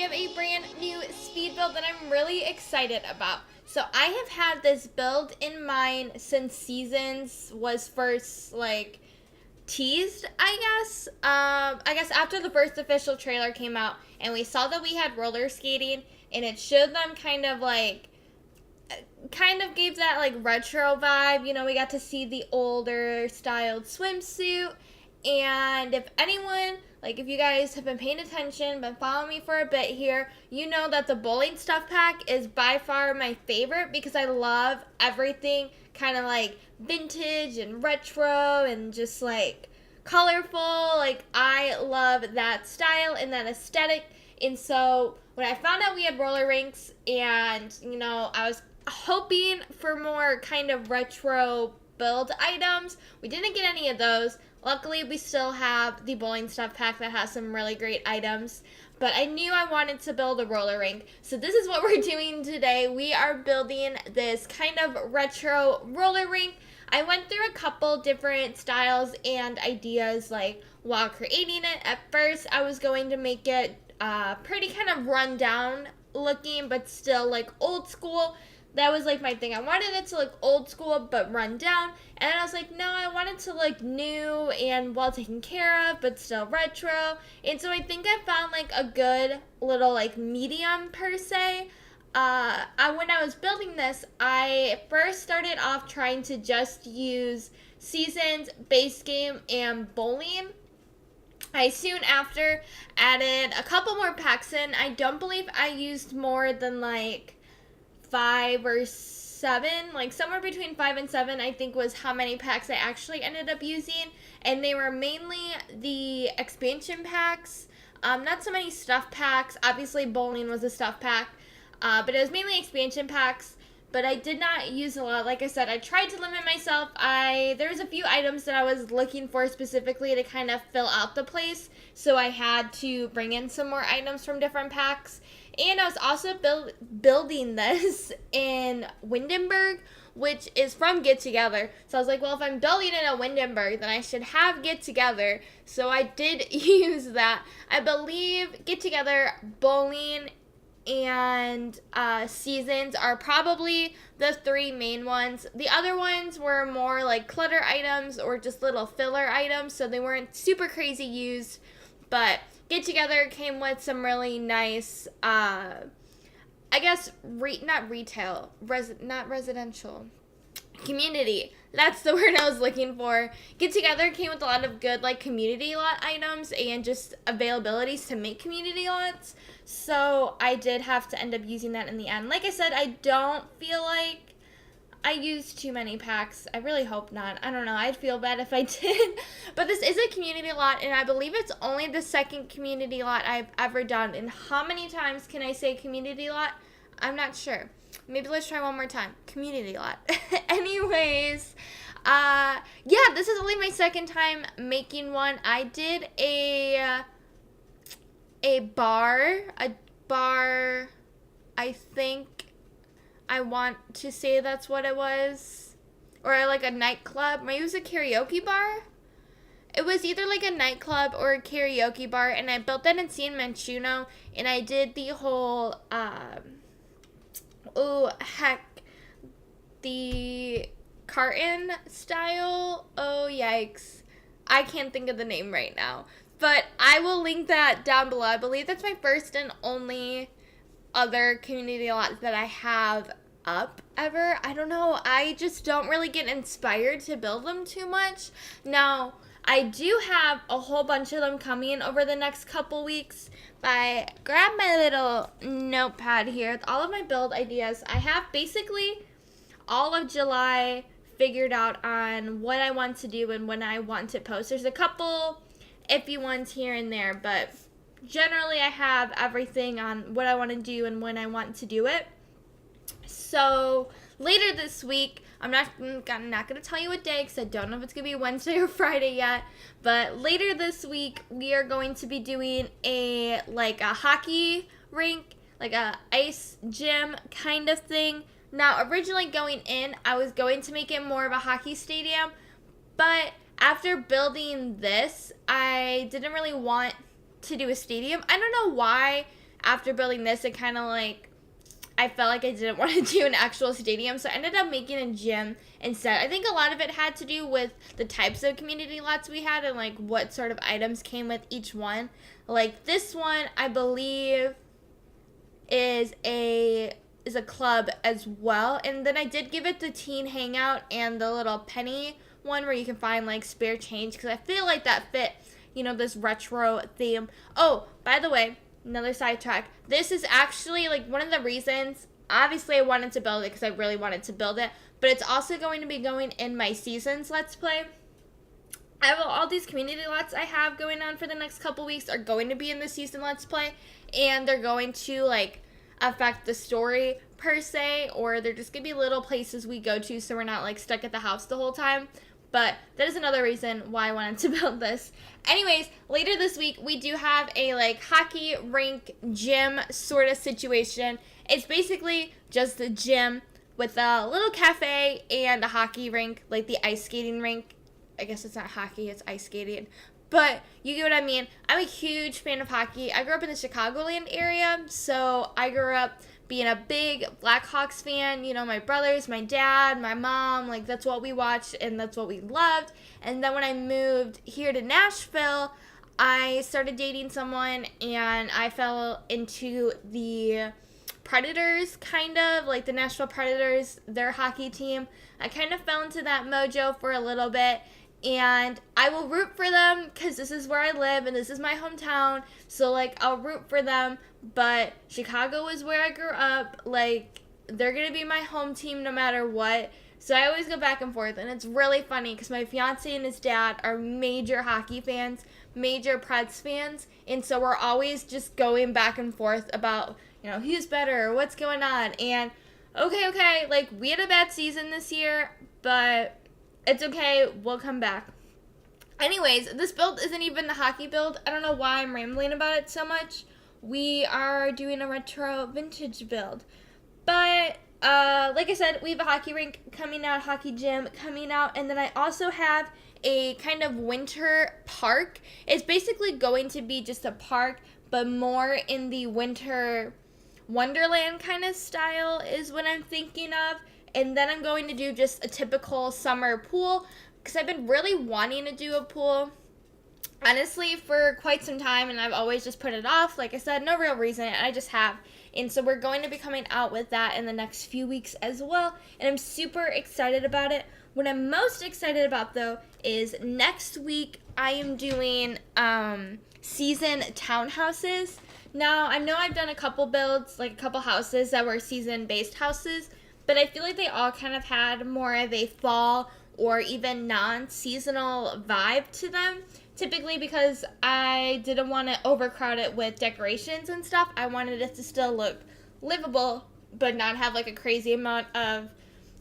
have a brand new speed build that I'm really excited about. So I have had this build in mind since Seasons was first teased, I guess after the first official trailer came out and we saw that we had roller skating and it showed them kind of gave that retro vibe. We got to see the older styled swimsuit. And if you guys have been paying attention, been following me for a bit here, you know that the bowling stuff pack is by far my favorite because I love everything kind of vintage and retro and just colorful. I love that style and that aesthetic. And so when I found out we had roller rinks and, I was hoping for more kind of retro build items, we didn't get any of those. Luckily, we still have the bowling stuff pack that has some really great items. But I knew I wanted to build a roller rink. So this is what we're doing today. We are building this kind of retro roller rink. I went through a couple different styles and ideas while creating it. At first, I was going to make it pretty kind of run down looking, but still old school. That was my thing. I wanted it to look old school but run down. And then I was like, no, I want it to look new and well taken care of but still retro. And so I think I found a good little medium per se. When I was building this, I first started off trying to just use Seasons, base game, and bowling. I soon after added a couple more packs in. I don't believe I used more than 5 or 7, somewhere between 5 and 7, I think was how many packs I actually ended up using. And they were mainly the expansion packs, not so many stuff packs. Obviously, bowling was a stuff pack, but it was mainly expansion packs. But I did not use a lot. Like I said, I tried to limit myself. There was a few items that I was looking for specifically to kind of fill out the place, so I had to bring in some more items from different packs. And I was also building this in Windenburg, which is from Get Together. So I was like, well, if I'm building in a Windenburg, then I should have Get Together. So I did use that. I believe Get Together, bowling, and Seasons are probably the 3 main ones. The other ones were more clutter items or just little filler items, so they weren't super crazy used. But Get Together came with some really nice, not residential, community. That's the word I was looking for. Get Together came with a lot of good community lot items and just availabilities to make community lots. So I did have to end up using that in the end. Like I said, I don't feel like I used too many packs. I really hope not. I don't know. I'd feel bad if I did. But this is a community lot, and I believe it's only the second community lot I've ever done. And how many times can I say community lot? I'm not sure. Maybe let's try one more time. Community lot. Anyways, this is only my second time making one. I did a bar, I think I want to say that's what it was. Or a nightclub. Maybe it was a karaoke bar. It was either a nightclub or a karaoke bar, and I built that in San Manchuno, and I did the whole, the carton style. Oh, yikes. I can't think of the name right now. But I will link that down below. I believe that's my first and only other community lot that I have up ever. I don't know. I just don't really get inspired to build them too much. Now, I do have a whole bunch of them coming over the next couple weeks. But I grab my little notepad here with all of my build ideas. I have basically all of July figured out on what I want to do and when I want to post. There's a couple iffy ones here and there, but generally I have everything on what I want to do and when I want to do it. So later this week, I'm not going to tell you what day because I don't know if it's going to be Wednesday or Friday yet, but later this week we are going to be doing a hockey rink, a ice gym kind of thing. Now, originally going in, I was going to make it more of a hockey stadium, but after building this, I didn't really want to do a stadium. I don't know why after building this, it kind of like, I felt like I didn't want to do an actual stadium, so I ended up making a gym instead. I think a lot of it had to do with the types of community lots we had and like what sort of items came with each one. Like this one, I believe is a club as well, and then I did give it the teen hangout and the little penny one where you can find like spare change, because I feel like that fit, you know, this retro theme. Oh, by the way, another sidetrack. This is actually like one of the reasons, obviously I wanted to build it because I really wanted to build it, but it's also going to be going in my seasons Let's Play. I have all these community lots I have going on for the next couple weeks are going to be in the season Let's Play, and they're going to like affect the story per se, or they're just gonna be little places we go to so we're not like stuck at the house the whole time. But that is another reason why I wanted to build this. Anyways, later this week we do have a like hockey rink gym sort of situation. It's basically just a gym with a little cafe and a hockey rink, like the ice skating rink. I guess it's not hockey, it's ice skating. But you get what I mean. I'm a huge fan of hockey. I grew up in the Chicagoland area, so I grew up being a big Blackhawks fan. You know, my brothers, my dad, my mom, like that's what we watched and that's what we loved. And then when I moved here to Nashville, I started dating someone and I fell into the Predators, kind of like the Nashville Predators, their hockey team. I kind of fell into that mojo for a little bit. And I will root for them because this is where I live and this is my hometown. So, like, I'll root for them. But Chicago is where I grew up. Like, they're going to be my home team no matter what. So I always go back and forth. And it's really funny because my fiance and his dad are major hockey fans, major Preds fans. And so we're always just going back and forth about, you know, who's better, what's going on. And, okay, like, we had a bad season this year, but it's okay, we'll come back. Anyways, this build isn't even the hockey build. I don't know why I'm rambling about it so much. We are doing a retro vintage build. But, like I said, we have a hockey rink coming out, hockey gym coming out, and then I also have a kind of winter park. It's basically going to be just a park, but more in the winter wonderland kind of style is what I'm thinking of. And then I'm going to do just a typical summer pool because I've been really wanting to do a pool, honestly, for quite some time, and I've always just put it off. Like I said, no real reason, I just have. And so we're going to be coming out with that in the next few weeks as well, and I'm super excited about it. What I'm most excited about, though, is next week I am doing season townhouses. Now, I know I've done a couple builds, like a couple houses that were season-based houses, but I feel like they all kind of had more of a fall or even non-seasonal vibe to them. Typically because I didn't want to overcrowd it with decorations and stuff. I wanted it to still look livable, but not have like a crazy amount of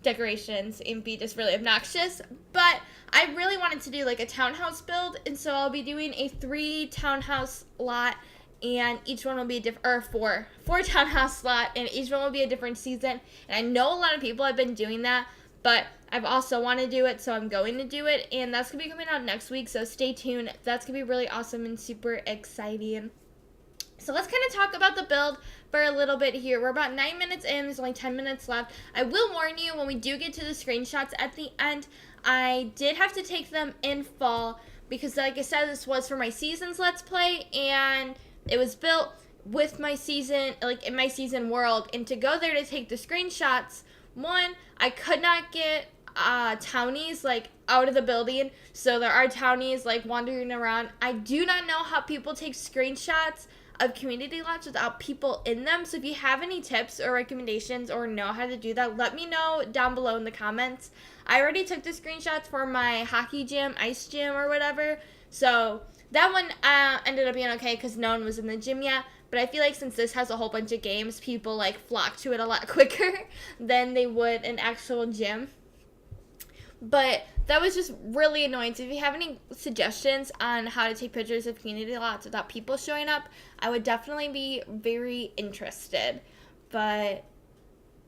decorations and be just really obnoxious. But I really wanted to do like a townhouse build, and so I'll be doing a 3 townhouse lot, and each one will be a different, or four townhouse lot, and each one will be a different season. And I know a lot of people have been doing that, but I've also want to do it, so I'm going to do it, and that's going to be coming out next week, so stay tuned. That's going to be really awesome and super exciting. So let's kind of talk about the build for a little bit here. We're about 9 minutes in. There's only 10 minutes left. I will warn you, when we do get to the screenshots at the end, I did have to take them in fall because, like I said, this was for my season's Let's Play, and it was built with my season, like in my season world. And to go there to take the screenshots, one, I could not get townies like out of the building, so there are townies like wandering around. I do not know how people take screenshots of community lots without people in them, so if you have any tips or recommendations or know how to do that, let me know down below in the comments. I already took the screenshots for my hockey gym, ice gym, or whatever, so that one ended up being okay because no one was in the gym yet. But I feel like since this has a whole bunch of games, people like flock to it a lot quicker than they would an actual gym. But that was just really annoying. So if you have any suggestions on how to take pictures of community lots without people showing up, I would definitely be very interested. But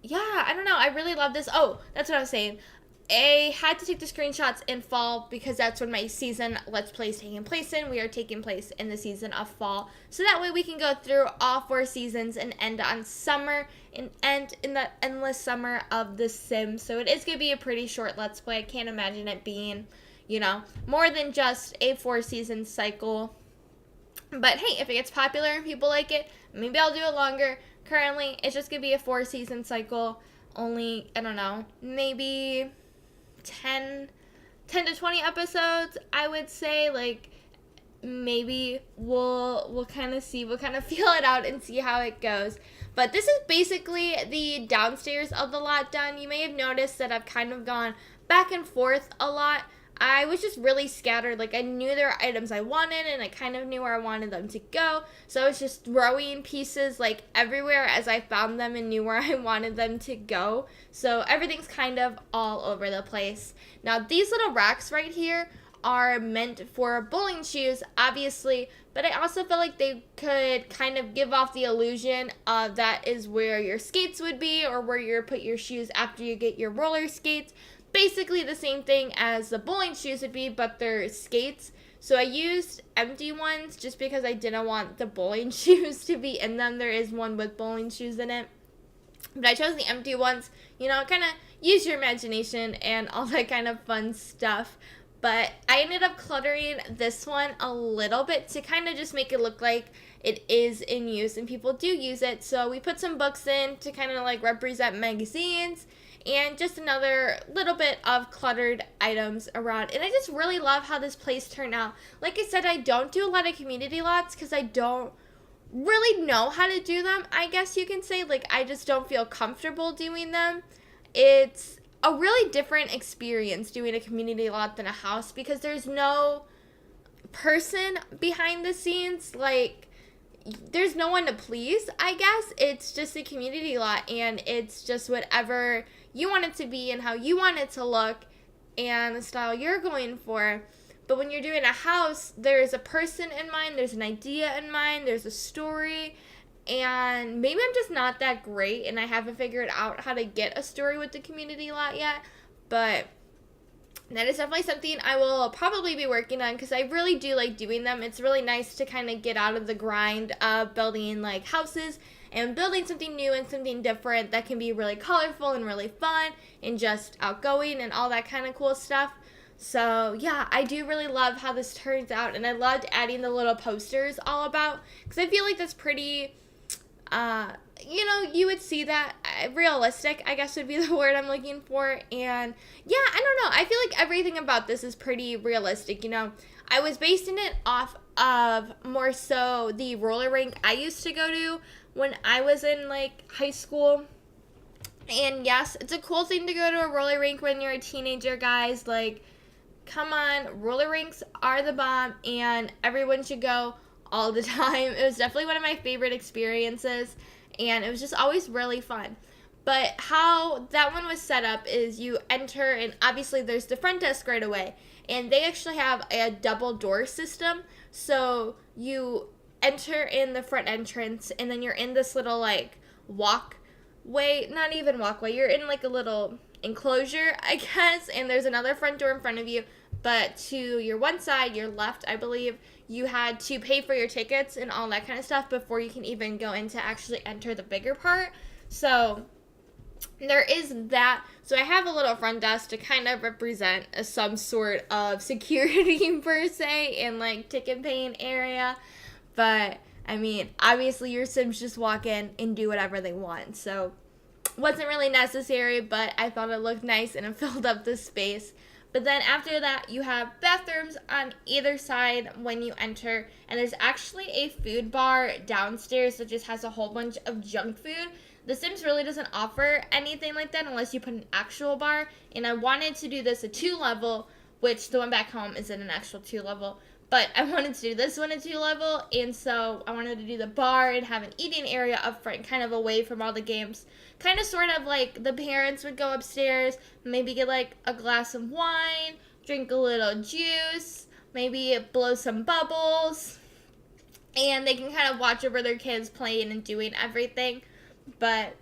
yeah, I don't know. I really love this. Oh, that's what I was saying. I had to take the screenshots in fall because that's when my season Let's Play is taking place in. We are taking place in the season of fall. So that way we can go through all 4 seasons and end on summer and end in the endless summer of The Sims. So it is going to be a pretty short Let's Play. I can't imagine it being, more than just a 4-season cycle. But hey, if it gets popular and people like it, maybe I'll do it longer. Currently, it's just going to be a 4-season cycle. Only, I don't know, maybe 10 to 20 episodes, I would say. Like, maybe we'll kind of see, we'll kind of feel it out and see how it goes. But this is basically the downstairs of the lot done. You may have noticed that I've kind of gone back and forth a lot. I was just really scattered. Like, I knew there were items I wanted, and I kind of knew where I wanted them to go. So I was just throwing pieces, like, everywhere as I found them and knew where I wanted them to go. So everything's kind of all over the place. Now, these little racks right here are meant for bowling shoes, obviously, but I also feel like they could kind of give off the illusion of that is where your skates would be, or where you put your shoes after you get your roller skates. Basically the same thing as the bowling shoes would be, but they're skates. So I used empty ones just because I didn't want the bowling shoes to be in them. There is one with bowling shoes in it. But I chose the empty ones, kind of use your imagination and all that kind of fun stuff. But I ended up cluttering this one a little bit to kind of just make it look like it is in use and people do use it. So we put some books in to kind of like represent magazines and just another little bit of cluttered items around. And I just really love how this place turned out. Like I said, I don't do a lot of community lots because I don't really know how to do them, I guess you can say. Like, I just don't feel comfortable doing them. It's a really different experience doing a community lot than a house because there's no person behind the scenes. Like, there's no one to please, I guess. It's just a community lot, and it's just whatever you want it to be and how you want it to look and the style you're going for. But when you're doing a house, there's a person in mind, there's an idea in mind, there's a story, and maybe I'm just not that great and I haven't figured out how to get a story with the community lot yet, but that is definitely something I will probably be working on because I really do like doing them. It's really nice to kind of get out of the grind of building like houses and building something new and something different that can be really colorful and really fun and just outgoing and all that kind of cool stuff. So yeah, I do really love how this turns out, and I loved adding the little posters all about because I feel like that's pretty, you would see that realistic, I guess would be the word I'm looking for. And yeah, I don't know. I feel like everything about this is pretty realistic. I was basing it off of more so the roller rink I used to go to when I was in like high school. And yes, it's a cool thing to go to a roller rink when you're a teenager, guys. Like, come on, roller rinks are the bomb, and everyone should go all the time. It was definitely one of my favorite experiences, and it was just always really fun. But how that one was set up is you enter, and obviously there's the front desk right away, and they actually have a double door system. So you enter in the front entrance, and then you're in this little like walkway, not even walkway, you're in like a little enclosure, I guess, and there's another front door in front of you. But to your one side, your left, I believe, you had to pay for your tickets and all that kind of stuff before you can even go in to actually enter the bigger part. So there is that. So I have a little front desk to kind of represent some sort of security per se in like ticket paying area. But I mean, obviously your Sims just walk in and do whatever they want. So wasn't really necessary, but I thought it looked nice and it filled up the space. But then after that, you have bathrooms on either side when you enter. And there's actually a food bar downstairs that just has a whole bunch of junk food. The Sims really doesn't offer anything like that unless you put an actual bar. And I wanted to do this a 2-level, which the one back home isn't an actual 2-level. But I wanted to do this one a 2-level. And so I wanted to do the bar and have an eating area up front, kind of away from all the games. Kind of sort of like the parents would go upstairs, maybe get like a glass of wine, drink a little juice, maybe blow some bubbles, and they can kind of watch over their kids playing and doing everything. But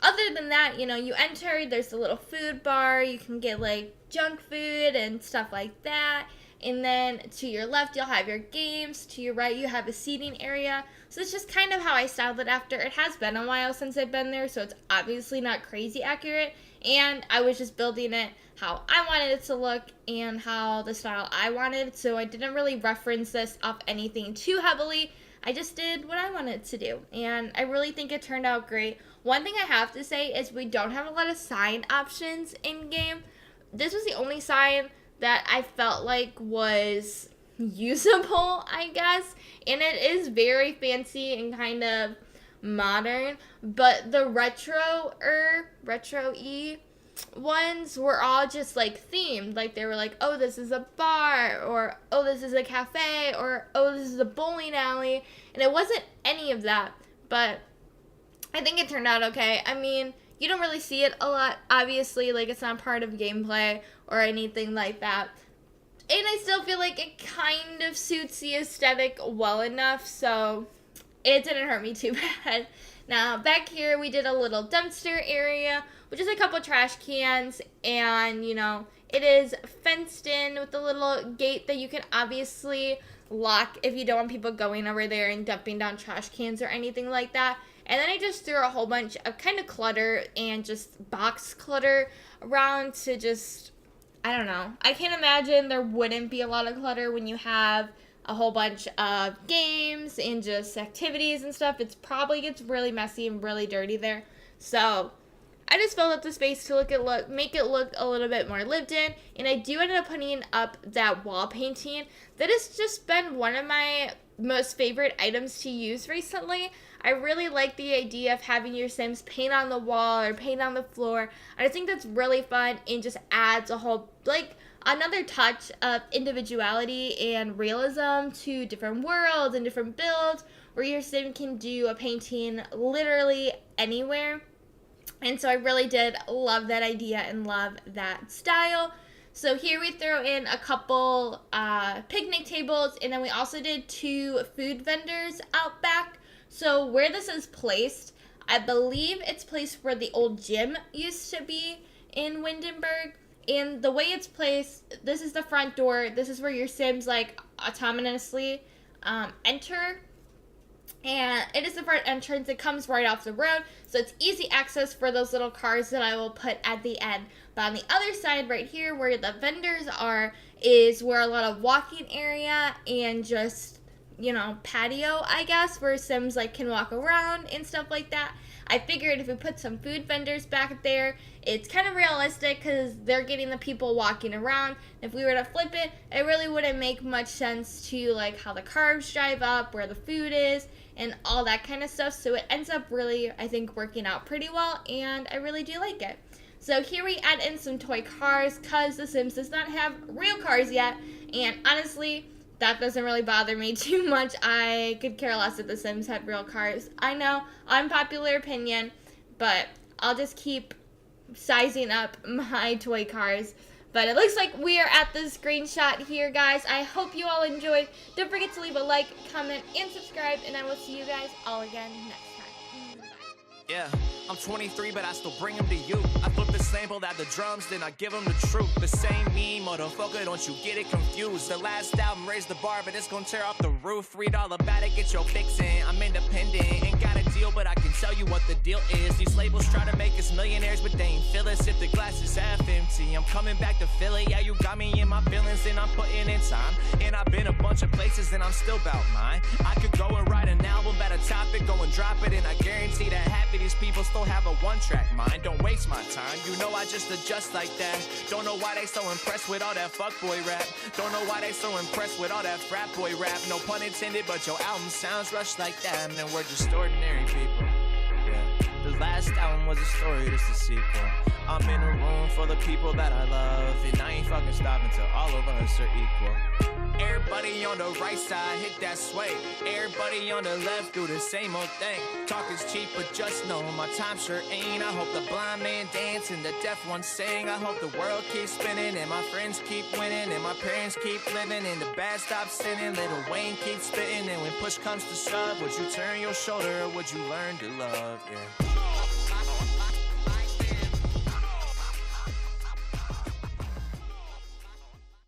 other than that, you know, you enter, there's a little food bar. You can get like junk food and stuff like that. And then to your left, you'll have your games. To your right, you have a seating area. So it's just kind of how I styled it after. It has been a while since I've been there, so it's obviously not crazy accurate. And I was just building it how I wanted it to look and how the style I wanted. So I didn't really reference this off anything too heavily. I just did what I wanted to do. And I really think it turned out great. One thing I have to say is we don't have a lot of sign options in game. This was the only sign that I felt like was usable, I guess. And it is very fancy and kind of modern. But the retro-y ones were all just like themed. Like they were like, oh, this is a bar, or oh, this is a cafe, or oh, this is a bowling alley. And it wasn't any of that. But I think it turned out okay. I mean, you don't really see it a lot, obviously, like it's not part of gameplay or anything like that. And I still feel like it kind of suits the aesthetic well enough, so it didn't hurt me too bad. Now, back here, we did a little dumpster area, which is a couple trash cans, and, you know, it is fenced in with a little gate that you can obviously lock if you don't want people going over there and dumping down trash cans or anything like that. And then I just threw a whole bunch of kind of clutter and just box clutter around to just, I don't know. I can't imagine there wouldn't be a lot of clutter when you have a whole bunch of games and just activities and stuff. It probably gets really messy and really dirty there. So I just filled up the space to make it look a little bit more lived in. And I do end up putting up that wall painting. That has just been one of my most favorite items to use recently. I really like the idea of having your Sims paint on the wall or paint on the floor. I think that's really fun and just adds a whole, like, another touch of individuality and realism to different worlds and different builds where your Sim can do a painting literally anywhere. And so I really did love that idea and love that style. So here we throw in a couple picnic tables, and then we also did 2 food vendors out back. So where this is placed, I believe it's placed where the old gym used to be in Windenburg. And the way it's placed, this is the front door. This is where your Sims like autonomously enter. And it is the front entrance. It comes right off the road, so it's easy access for those little cars that I will put at the end. But on the other side right here where the vendors are is where a lot of walking area and just, you know, patio, I guess, where Sims like can walk around and stuff like that. I figured if we put some food vendors back there, it's kind of realistic because they're getting the people walking around. If we were to flip it, it really wouldn't make much sense to like how the cars drive up, where the food is, and all that kind of stuff. So it ends up really, I think, working out pretty well, and I really do like it. So here we add in some toy cars because The Sims does not have real cars yet, and honestly, that doesn't really bother me too much. I could care less if The Sims had real cars. I know, unpopular opinion, but I'll just keep sizing up my toy cars. But it looks like we are at the screenshot here, guys. I hope you all enjoyed. Don't forget to leave a like, comment, and subscribe, and I will see you guys all again next time. Bye. Yeah, I'm 23, but I still bring them to you. I flip the sample at the drums, then I give them the truth. The same me, motherfucker, don't you get it confused. The last album raised the bar, but it's gonna tear off the roof. Read all about it, get your fix in. I'm independent, ain't got a deal, but I can tell you what the deal is. These labels try to make us millionaires, but they ain't feel us if the glass is half empty. I'm coming back to Philly, yeah, you got me in my feelings, and I'm putting in time. And I've been a bunch of places, and I'm still about mine. I could go and write an album about a topic, go and drop it, and I guarantee that half of these people still have a one-track mind. Don't waste my time, you know I just adjust like that. Don't know why they so impressed with all that fuckboy rap. Don't know why they so impressed with all that frat boy rap. No pun intended, but your album sounds rushed like that. And we're just ordinary people. Yeah, the last album was a story, this is a sequel. I'm in a room full of people that I love, and I ain't fucking stopping till all of us are equal. Everybody on the right side hit that sway. Everybody on the left do the same old thing. Talk is cheap, but just know my time sure ain't. I hope the blind man dance and the deaf one sing. I hope the world keeps spinning and my friends keep winning and my parents keep living and the bad stop sinning. Little Wayne keeps spitting, and when push comes to shove, would you turn your shoulder or would you learn to love? Yeah.